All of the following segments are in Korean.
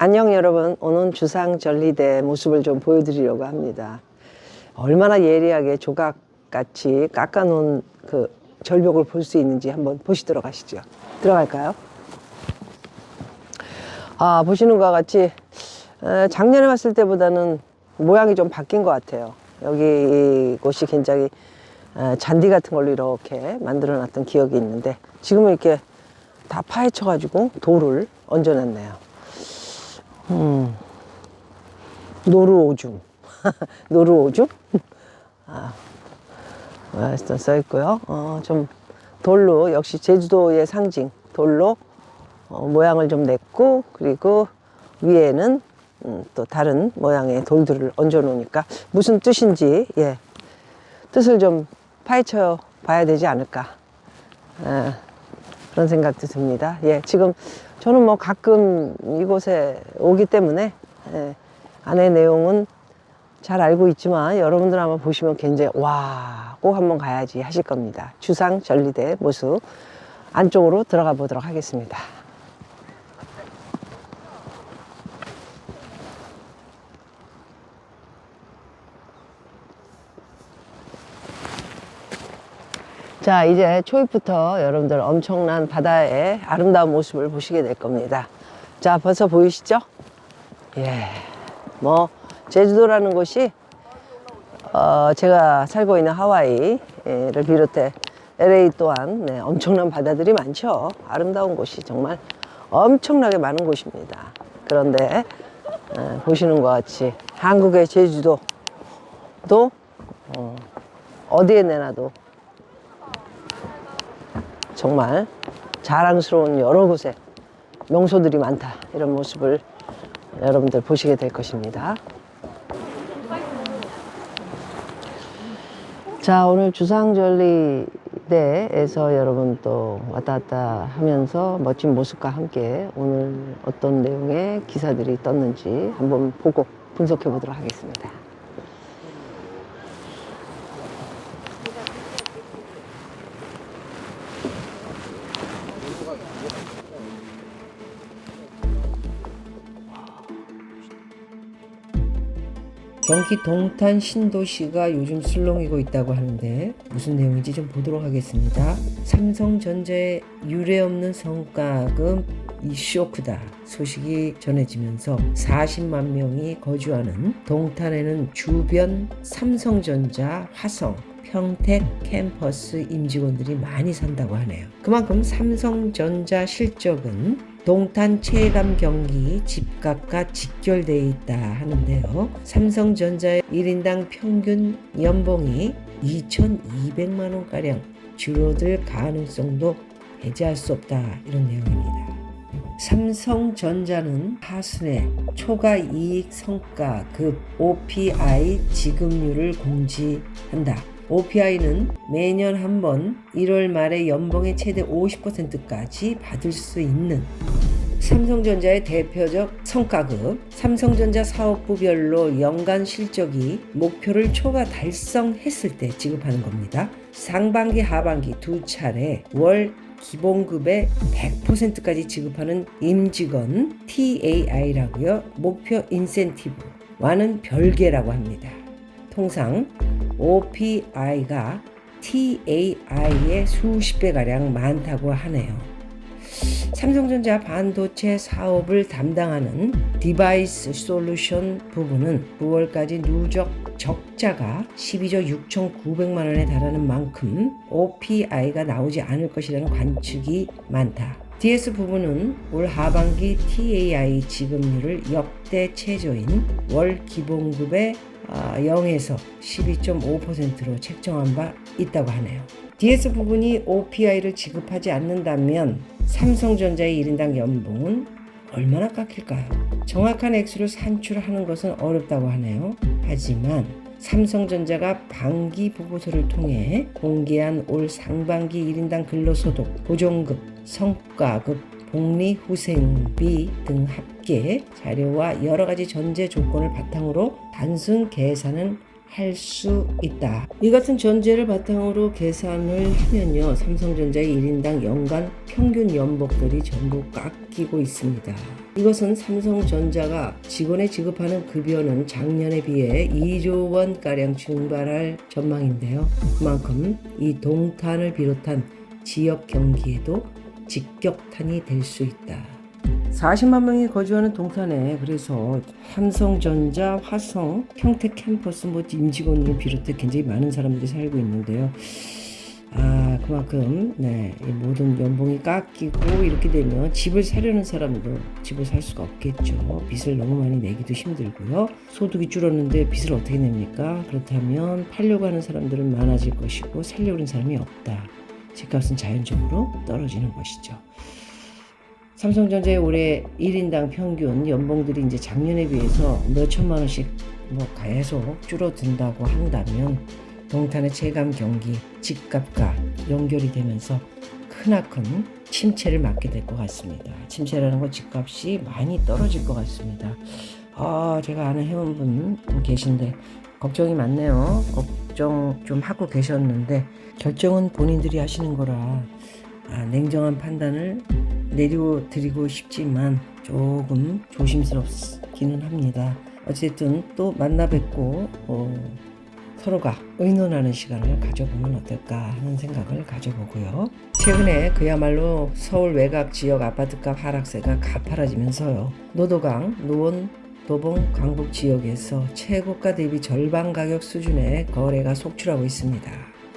안녕 여러분, 오늘 주상절리대 모습을 좀 보여드리려고 합니다. 얼마나 예리하게 조각같이 깎아놓은 그 절벽을 볼 수 있는지 한번 보시도록 하시죠. 들어갈까요? 보시는 것과 같이 작년에 봤을 때보다는 모양이 좀 바뀐 것 같아요. 여기 이곳이 굉장히 잔디 같은 걸로 이렇게 만들어 놨던 기억이 있는데 지금은 이렇게 다 파헤쳐 가지고 돌을 얹어놨네요. 노루오줌. 노루오줌? 써 있고요. 좀 돌로, 역시 제주도의 상징, 돌로 모양을 좀 냈고, 그리고 위에는 또 다른 모양의 돌들을 얹어 놓으니까 무슨 뜻인지, 뜻을 좀 파헤쳐 봐야 되지 않을까. 그런 생각도 듭니다. 지금 저는 뭐 가끔 이곳에 오기 때문에 안의 내용은 잘 알고 있지만 여러분들 아마 보시면 굉장히 와, 꼭 한번 가야지 하실 겁니다. 주상절리대 모습 안쪽으로 들어가 보도록 하겠습니다. 자, 이제 초입부터 여러분들 엄청난 바다의 아름다운 모습을 보시게 될 겁니다. 자, 벌써 보이시죠? 뭐 제주도라는 곳이 제가 살고 있는 하와이를 비롯해 LA 또한 엄청난 바다들이 많죠. 아름다운 곳이 정말 엄청나게 많은 곳입니다. 그런데 보시는 것 같이 한국의 제주도도 어디에 내놔도 정말 자랑스러운 여러 곳에 명소들이 많다, 이런 모습을 여러분들 보시게 될 것입니다. 자, 오늘 주상절리대에서 여러분 또 왔다 갔다 하면서 멋진 모습과 함께 오늘 어떤 내용의 기사들이 떴는지 한번 보고 분석해 보도록 하겠습니다. 경기 동탄 신도시가 요즘 술렁이고 있다고 하는데 무슨 내용인지 좀 보도록 하겠습니다. 삼성전자의 유례없는 성과금 이 쇼크다 소식이 전해지면서 40만 명이 거주하는 동탄에는 주변 삼성전자, 화성, 평택 캠퍼스 임직원들이 많이 산다고 하네요. 그만큼 삼성전자 실적은 동탄 체감 경기 집값과 직결되어 있다 하는데요. 삼성전자의 1인당 평균 연봉이 2,200만 원가량 줄어들 가능성도 배제할 수 없다, 이런 내용입니다. 삼성전자는 하순에 초과이익 성과급 OPI 지급률을 공지한다. OPI는 매년 한 번 1월 말에 연봉의 최대 50%까지 받을 수 있는 삼성전자의 대표적 성과급, 삼성전자 사업부별로 연간 실적이 목표를 초과 달성했을 때 지급하는 겁니다. 상반기, 하반기 두 차례 월 기본급의 100%까지 지급하는 임직원 TAI라고요. 목표 인센티브와는 별개라고 합니다. 통상 OPI가 TAI의 수십 배가량 많다고 하네요. 삼성전자 반도체 사업을 담당하는 디바이스 솔루션 부분은 9월까지 누적 적자가 12조 6,900만 원에 달하는 만큼 OPI가 나오지 않을 것이라는 관측이 많다. DS 부분은 올 하반기 TAI 지급률을 역대 최저인 월 기본급의 0에서 12.5%로 책정한 바 있다고 하네요. DS 부분이 OPI를 지급하지 않는다면 삼성전자의 1인당 연봉은 얼마나 깎일까요? 정확한 액수를 산출하는 것은 어렵다고 하네요. 하지만 삼성전자가 반기 보고서를 통해 공개한 올 상반기 1인당 근로소득, 보존급, 성과급, 복리후생비 등 합계 자료와 여러 가지 전제 조건을 바탕으로 단순 계산은 할 수 있다. 이 같은 전제를 바탕으로 계산을 하면요, 삼성전자의 1인당 연간 평균 연봉들이 전부 깎이고 있습니다. 이것은 삼성전자가 직원에 지급하는 급여는 작년에 비해 2조 원가량 증발할 전망인데요. 그만큼 이 동탄을 비롯한 지역 경기에도 직격탄이 될 수 있다. 40만 명이 거주하는 동탄에 그래서 삼성전자, 화성, 평택 캠퍼스 임직원을 비롯해 굉장히 많은 사람들이 살고 있는데요. 그만큼 이 모든 연봉이 깎이고 이렇게 되면 집을 사려는 사람도 집을 살 수가 없겠죠. 빚을 너무 많이 내기도 힘들고요. 소득이 줄었는데 빚을 어떻게 냅니까? 그렇다면 팔려고 하는 사람들은 많아질 것이고 살려고 하는 사람이 없다. 집값은 자연적으로 떨어지는 것이죠. 삼성전자의 올해 1인당 평균 연봉들이 이제 작년에 비해서 몇 천만 원씩 계속 줄어든다고 한다면 동탄의 체감 경기, 집값과 연결이 되면서 크나큰 침체를 맞게 될 것 같습니다. 침체라는 건 집값이 많이 떨어질 것 같습니다. 제가 아는 회원분 계신데 걱정이 많네요. 걱정 좀 하고 계셨는데 결정은 본인들이 하시는 거라 냉정한 판단을 내려드리고 싶지만 조금 조심스럽기는 합니다. 어쨌든 또 만나 뵙고 서로가 의논하는 시간을 가져보면 어떨까 하는 생각을 가져보고요. 최근에 그야말로 서울 외곽 지역 아파트값 하락세가 가파라지면서요. 노도강, 노원, 도봉, 강북 지역에서 최고가 대비 절반 가격 수준의 거래가 속출하고 있습니다.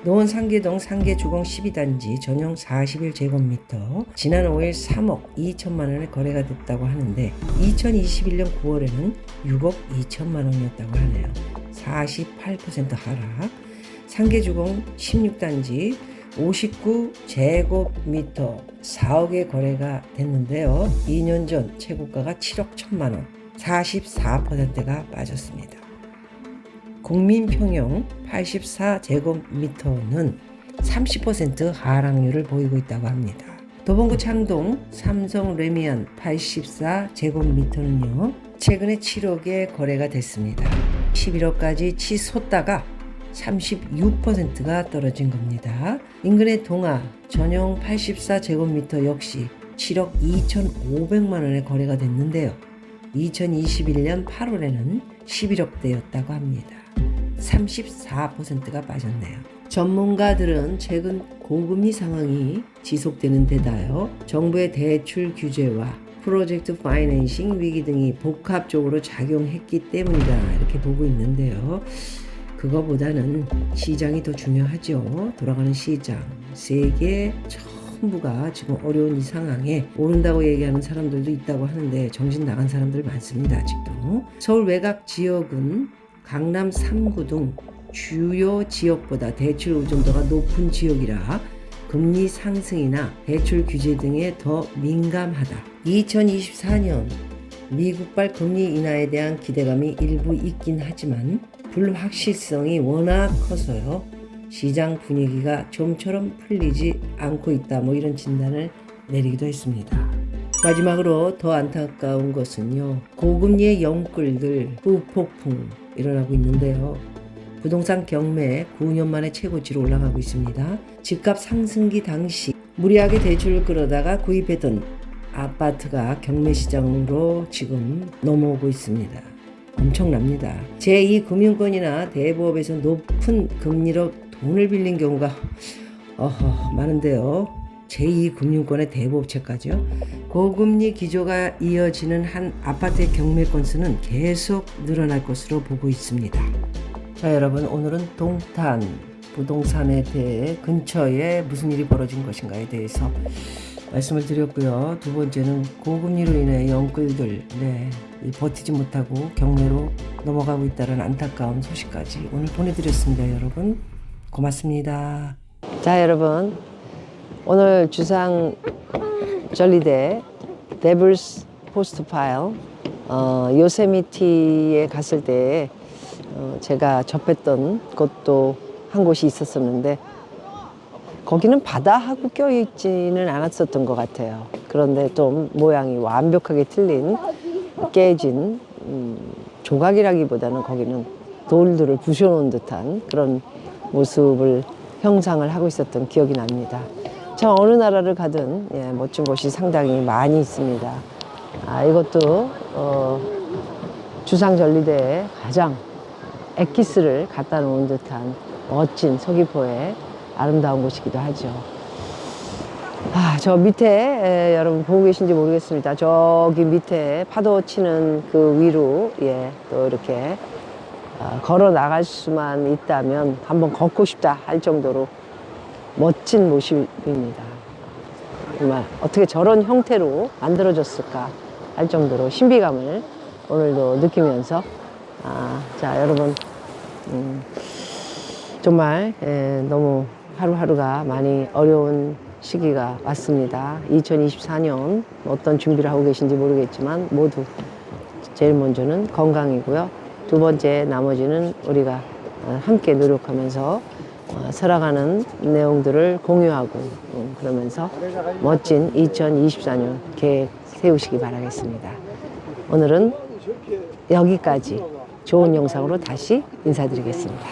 노원 상계동 상계주공 12단지 전용 41제곱미터 지난 5일 3억 2천만 원에 거래가 됐다고 하는데 2021년 9월에는 6억 2천만 원이었다고 하네요. 48% 하락. 상계주공 16단지 59제곱미터 4억에 거래가 됐는데요. 2년 전 최고가가 7억 1천만 원, 44%가 빠졌습니다. 국민평형 84제곱미터는 30% 하락률을 보이고 있다고 합니다. 도봉구 창동 삼성 레미안 84제곱미터는요, 최근에 7억에 거래가 됐습니다. 11억까지 치솟다가 36%가 떨어진 겁니다. 인근의 동아 전용 84제곱미터 역시 7억 2,500만 원에 거래가 됐는데요. 2021년 8월에는 11억대였다고 합니다. 34%가 빠졌네요. 전문가들은 최근 고금리 상황이 지속되는 데다요, 정부의 대출 규제와 프로젝트 파이낸싱 위기 등이 복합적으로 작용했기 때문이다 이렇게 보고 있는데요. 그거보다는 시장이 더 중요하죠. 돌아가는 시장, 세계 전부가 지금 어려운 이 상황에 오른다고 얘기하는 사람들도 있다고 하는데 정신 나간 사람들 많습니다. 아직도. 서울 외곽 지역은 강남 3구 등 주요 지역보다 대출 의존도가 높은 지역이라 금리 상승이나 대출 규제 등에 더 민감하다. 2024년 미국발 금리 인하에 대한 기대감이 일부 있긴 하지만 불확실성이 워낙 커서요, 시장 분위기가 좀처럼 풀리지 않고 있다, 이런 진단을 내리기도 했습니다. 마지막으로 더 안타까운 것은요, 고금리의 영끌들 후폭풍 일어나고 있는데요. 부동산 경매 9년 만에 최고치로 올라가고 있습니다. 집값 상승기 당시 무리하게 대출을 끌어다가 구입했던 아파트가 경매 시장으로 지금 넘어오고 있습니다. 엄청납니다. 제2금융권이나 대부업에서 높은 금리로 돈을 빌린 경우가 많은데요. 제2금융권의 대부업체까지요. 고금리 기조가 이어지는 한 아파트의 경매 건수는 계속 늘어날 것으로 보고 있습니다. 자, 여러분, 오늘은 동탄 부동산에 대해 근처에 무슨 일이 벌어진 것인가에 대해서 말씀을 드렸고요. 두 번째는 고금리로 인해 영끌들 버티지 못하고 경매로 넘어가고 있다는 안타까운 소식까지 오늘 보내드렸습니다. 여러분 고맙습니다. 자, 여러분, 오늘 주상 전리대 데블스 포스트 파일 요세미티에 갔을 때 제가 접했던 곳도 한 곳이 있었었는데 거기는 바다하고 껴있지는 않았었던 것 같아요. 그런데 좀 모양이 완벽하게 틀린 깨진 조각이라기보다는 거기는 돌들을 부셔놓은 듯한 그런 모습을 형상을 하고 있었던 기억이 납니다. 저 어느 나라를 가든 예, 멋진 곳이 상당히 많이 있습니다. 이것도 주상절리대에 가장 엑기스를 갖다 놓은 듯한 멋진 서귀포의 아름다운 곳이기도 하죠. 저 밑에 여러분 보고 계신지 모르겠습니다. 저기 밑에 파도 치는 그 위로 또 이렇게 걸어 나갈 수만 있다면 한번 걷고 싶다 할 정도로 멋진 모습입니다. 정말 어떻게 저런 형태로 만들어졌을까 할 정도로 신비감을 오늘도 느끼면서 자 여러분 정말 너무 하루하루가 많이 어려운 시기가 왔습니다. 2024년 어떤 준비를 하고 계신지 모르겠지만 모두 제일 먼저는 건강이고요. 두 번째 나머지는 우리가 함께 노력하면서 살아가는 내용들을 공유하고 그러면서 멋진 2024년 계획 세우시기 바라겠습니다. 오늘은 여기까지 좋은 영상으로 다시 인사드리겠습니다.